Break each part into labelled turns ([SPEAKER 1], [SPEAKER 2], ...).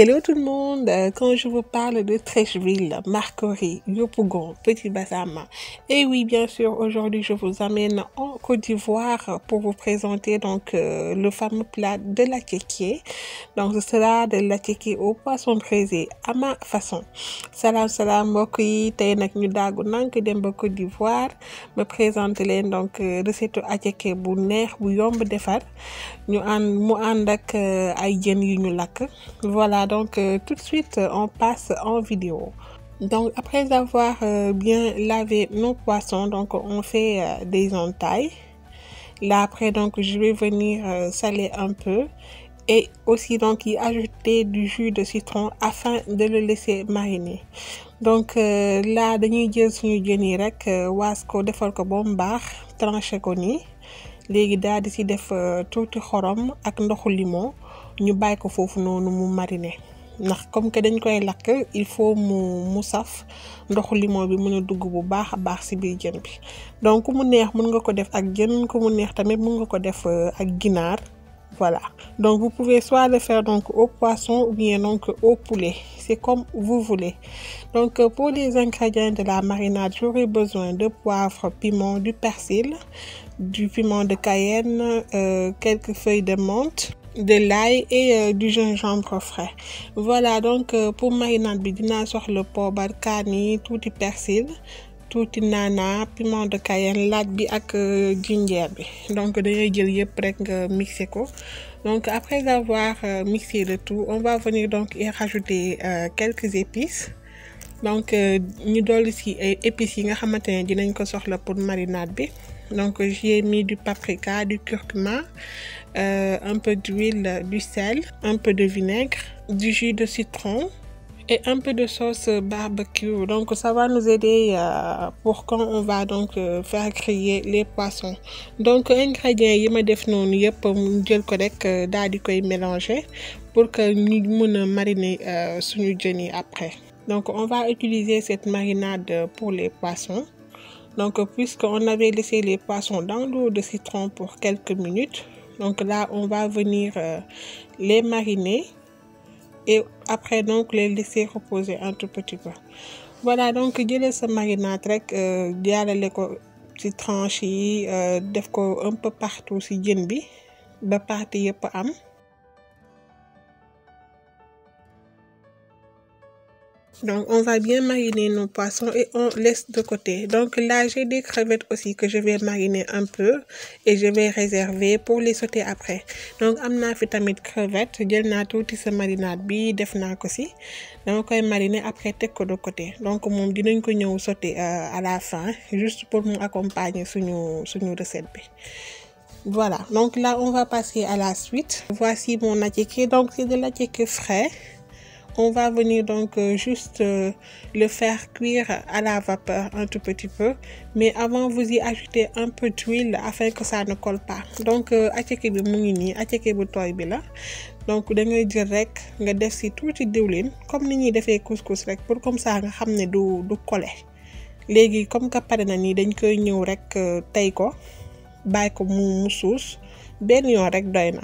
[SPEAKER 1] Hello tout le monde, quand je vous parle de Treichville, Marcory, Yopougon, Petit Bassama, et oui bien sûr aujourd'hui je vous amène en Côte d'Ivoire pour vous présenter donc le fameux plat de l'attiéké. Donc ce sera de l'attiéké au poisson braisé à ma façon. Salam mbokk yi tey nag ñu daagu nank dem ba Côte d'Ivoire me présenter leen donc recette attiéké bu neex bu yomb defar mu ànd ak ay jën yu ñu lakk. Voilà, donc tout de suite, on passe en vidéo. Donc, après avoir bien lavé nos poissons, donc on fait des entailles. Là, après, donc, je vais venir saler un peu et aussi donc y ajouter du jus de citron afin de le laisser mariner. Donc, là, dañuy jël suñu jën yi rek waas ko defal ko ba mu baax tranché ko nii léegi daal di ci def tuuti xorom ak ndoxu limon. ñu bàyyi ko foofu noonu mu mariner ndax comme que dañ koy lakk il faut mu saf ndoxu limon bi mën a dugg bu baax a baax ci biir jën bi donc ku mu neex mën nga ko def ak jën ku mu neex tamit mën nga ko def ak ginaar voilà. Donc vous pouvez soit le faire donc au poisson ou bien donc au poulet, c'est comme vous voulez. Donc pour les ingrédients de la marinade, j'aurai besoin de poivre, piment, du persil, du piment de Cayenne, quelques feuilles de menthe, de l'ail et du gingembre frais. Voilà, donc pour marinade bi dinaa soxla poobar, kaani, tuuti persil, tuuti nana, piment de Cayenne, laaj bi ak ginger bi. Donc dañuy jël yëpp rek nga mixer ko. Donc après avoir mixé le tout, on va venir donc y rajouter quelques épices. Donc ñu dolli ci épices yi nga xamante ne dinañ ko soxla pour marinade bi. Donc j'ai mis du paprika, du curcuma, un peu d'huile, du sel, un peu de vinaigre, du jus de citron et un peu de sauce barbecue. Donc ça va nous aider pour quand on va donc faire griller les poissons. Donc ingrédients yi ma def noonu yëpp mu jël ko rek daal di koy mélanger pour que ñu mën a mariner suñu jën yi après. Donc on va utiliser cette marinade pour les poissons. Donc puisqu'on avait laissé les poissons dans l'eau de citron pour quelques minutes, donc là on va venir les mariner et après donc les laisser reposer un tout petit peu. Voilà, donc jëlee sa marinade rek jàllale ko ci tranche yi def ko un peu partout ci jën bi ba partie yëpp am. Donc on va bien mariner nos poissons et on laisse de côté. Donc là j'ai des crevettes aussi que je vais mariner un peu et je vais réserver pour les sauter après. Donc am naa fi tamit crevettes jël naa tuuti sa marinade bi def naa ko ci dama koy mariner après teg ko de côté. Donc moom dinañ ko ñëw sauter à la fin juste pour mu accompagner suñu recette bi. Voilà, donc là on va passer à la suite. Voici mon attiéké, donc c'est de l'attiéké frais. On va venir donc juste le faire cuire à la vapeur un tout petit peu, mais avant vous y ajoutez un peu d'huile afin que ça ne colle pas. Donc attiéké bi mu ngi nii attiéké bu tooy bi la donc da ngay jël rek nga def ci tuuti diwlin comme ni ñuy defee couscous rek pour comme ça nga xam ne du coller. Léegi comme que pare na nii dañ koy ñëw rek tey ko bàyyi ko mu suus benn yoon rek doy na.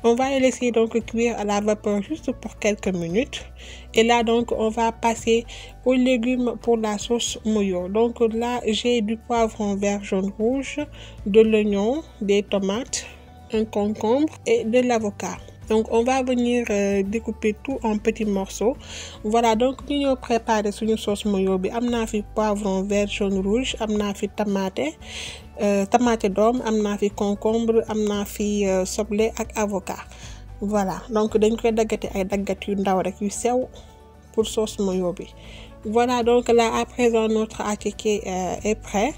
[SPEAKER 1] On va laisser donc cuire à la vapeur juste pour quelques minutes. Et là donc on va passer aux légumes pour la sauce moyo. Donc là j'ai du poivron vert, jaune, rouge, de l'oignon, des tomates, un concombre et de l'avocat. Donc on va venir découper tout en petits morceaux. Voilà, donc ñu ñëw préparer suñu sauce moyo bi am naa fi poivron vert, jaune, rouge, am naa fi tomate doom, am naa fi concombre, am naa fi soble ak avocat. Voilà, donc dañ koy daggate ay daggat yu ndaw rek yu sew pour sauce moyo bi. Voilà, donc là à présent notre attiéké est prêt.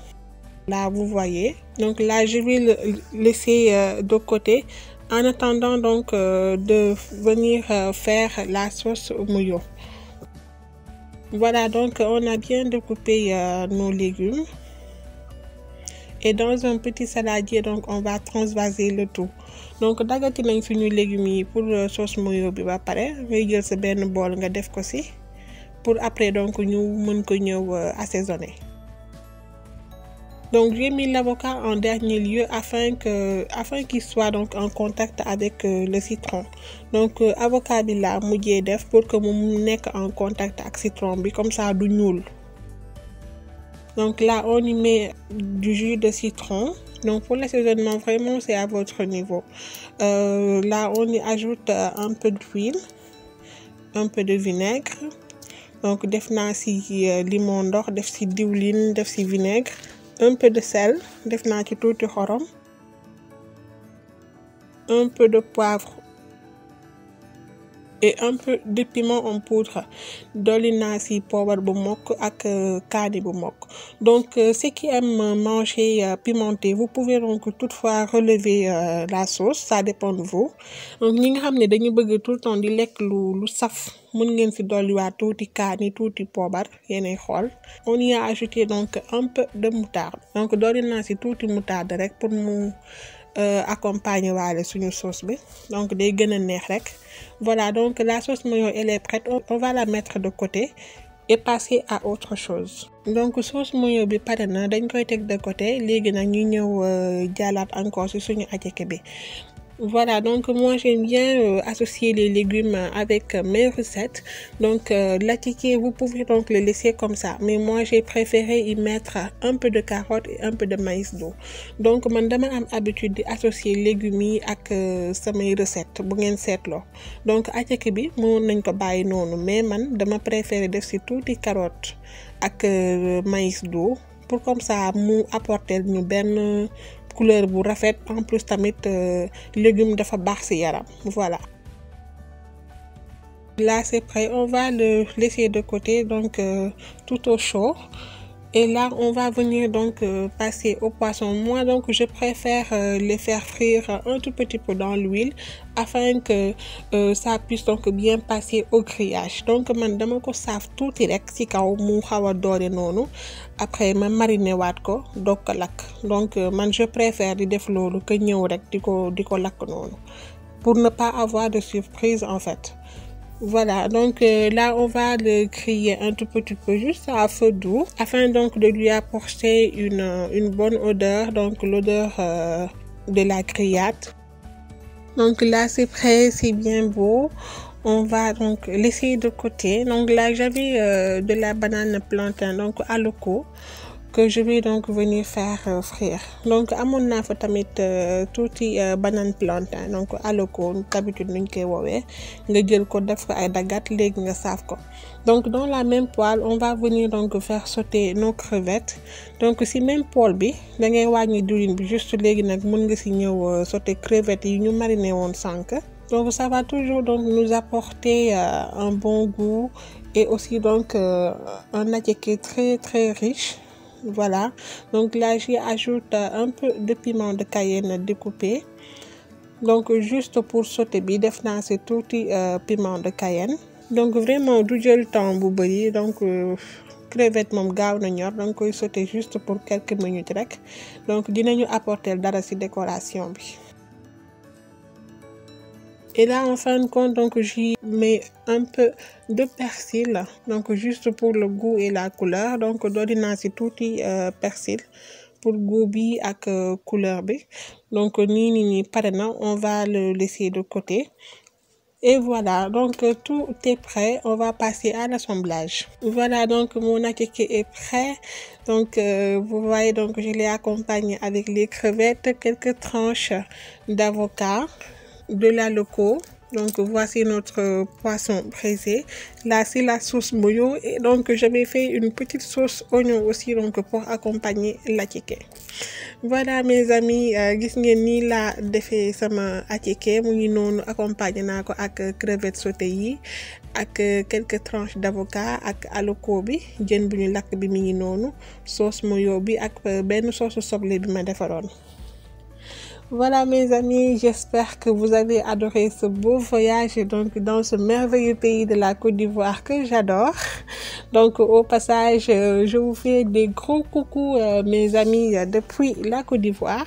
[SPEAKER 1] Là vous voyez. Donc là je vais le laisser de côté en attendant donc de venir faire la sauce moyo. Voilà, donc on a bien découpé nos légumes. Et dans un petit saladier donc on va transvaser le tout. Donc daggati nañ suñu légumes yi pour sauce moyo bi ba pare ngay jël sa benn bool nga def ko ci pour après donc ñu mën ko ñëw assaisonner. Donc j'ai mis l'avocat en dernier lieu afin qu'il soit donc en contact avec le citron. Donc avocat bi laa mujjee def pour que mu nekk en contact ak citron bi comme ça du ñuul. Donc là on y met du jus de citron. Donc pour l'assaisonnement vraiment c'est à votre niveau. Là on y ajoute un peu d'huile, un peu de vinaigre. Donc def naa ci limon ndox, def ci diwlin, def ci vinaigre. Un peu de sel, def naa ci tuuti xorom, un peu de poivre et un peu de piment en poudre. Dolli naa ci poobar bu mokk ak kaani bu mokk. Donc ceux qui aiment manger pimenté, vous pouvez donc toutefois relever la sauce, ça dépend de vous. Donc ñi nga xam ne dañu bëgg tout le temps di lekk lu saf, mën ngeen ci dolliwaat tuuti kaani, tuuti poobar, yéenay xool. On y a ajouté donc un peu de moutarde. Donc dolli naa ci tuuti moutarde rek pour mu accompagner waale suñu sauce bi. Donc day gën a neex rek. Voilà, donc la sauce mayo elle est prête. On va la mettre de côté et passer à autre chose. Donc sauce mayo bi pare na, dañ koy teg de côté. Léegi nag ñu ñëw jàllaat encore ci suñu attiéké bi. Voilà, donc moi j'aime bien associer les légumes avec mes recettes. Donc l'attiéké, vous pouvez donc le laisser comme ça. Mais moi j'ai préféré y mettre un peu de carottes et un peu de maïs d'eau. Donc man dama am habitude di associer légumes yi ak samay recettes bu ngeen seetloo. Donc attiéké bi mënoon nañ ko bàyyi noonu mais man dama préféré def ci tuuti carotte ak maïs d'eau pour comme ça mu apporter ñu benn couleur bu rafet en plus tamit légumes dafa baax ci yaram. Voilà. Là c'est prêt, on va le laisser de côté donc tout au chaud. Et là on va venir donc passer au poisson. Moi donc je préfère les faire frire un tout petit peu dans l'huile afin que ça puisse donc bien passer au grillage. Donc man dama ko saaf tuuti rek ci kaw mu xaw a doore noonu après ma mariner waat ko doog ko lakk. Donc man je préfère di def loolu que ñëw rek di ko lakk noonu pour ne pas avoir de surprise en fait. Voilà, donc là on va le griller un tout petit peu juste à feu doux afin donc de lui apporter une bonne odeur, donc l'odeur de la grillade. Donc là c'est prêt, c'est bien beau. On va donc laisser de côté. Donc là j'avais de la banane plantain donc à loco que je vais donc venir faire frire. Donc amoon naa fa tamit tuuti banane plantain donc à loco d'habitude nuñ koy woowee nga jël ko def ko ay dagat léegi nga saaf ko. Donc dans la même poêle on va venir donc faire sauter nos crevettes. Donc si même poêle bi da ngay wàññi diwlin bi juste léegi nag mën nga ci ñëw sauter crevettes yi ñu mariné woon sànq. Donc ça va toujours donc nous apporter un bon goût et aussi donc un attiéké très très riche. Voilà, donc là j'y ajoute un peu de piment de Cayenne découpé. Donc juste pour sauter bi def naa ci tuuti piment de Cayenne. Donc vraiment du jël temps bu bari donc crevette moom gaaw na ñor danga koy sauter juste pour quelques minutes rek. Donc dinañu apporter dara ci décoration bi. Et là en fin de compte donc j'y mets un peu de persil donc juste pour le goût et la couleur. Donc dolli naa ci tuuti persil pour goût bi ak couleur bi. Donc nii pare na, on va le laisser de côté. Et voilà, donc tout est prêt, on va passer à l'assemblage. Voilà, donc mon attiéké est prêt. Donc vous voyez donc je l'ai accompagné avec les crevettes, quelques tranches d'avocat, de la loco. Donc voici notre poisson braisé. Là c'est la sauce mayo et donc j'avais fait une petite sauce oignon aussi donc pour accompagner l'attiéké. Voilà mes amis, gis ngeen nii laa defee sama attiéké mu ngi noonu accompagné naa ko ak crevettes sautées yi ak quelques tranches d'avocat ak aloko bi jën bu ñu lakk bi mi ngi noonu sauce mayo bi ak benn sauce soble bi ma defaroon. Voilà mes amis, j'espère que vous avez adoré ce beau voyage donc dans ce merveilleux pays de la Côte d'Ivoire que j'adore. Donc au passage, je vous fais des gros coucou mes amis depuis la Côte d'Ivoire.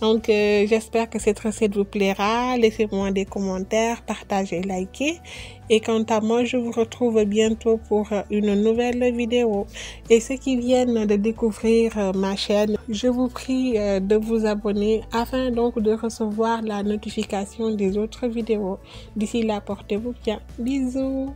[SPEAKER 1] Donc j'espère que cette recette vous plaira. Laissez-moi des commentaires, partagez, likez. Et quant à moi, je vous retrouve bientôt pour une nouvelle vidéo. Et ceux qui viennent de découvrir ma chaîne, je vous prie de vous abonner afin donc de recevoir la notification des autres vidéos. D'ici là, portez-vous bien. Bisous.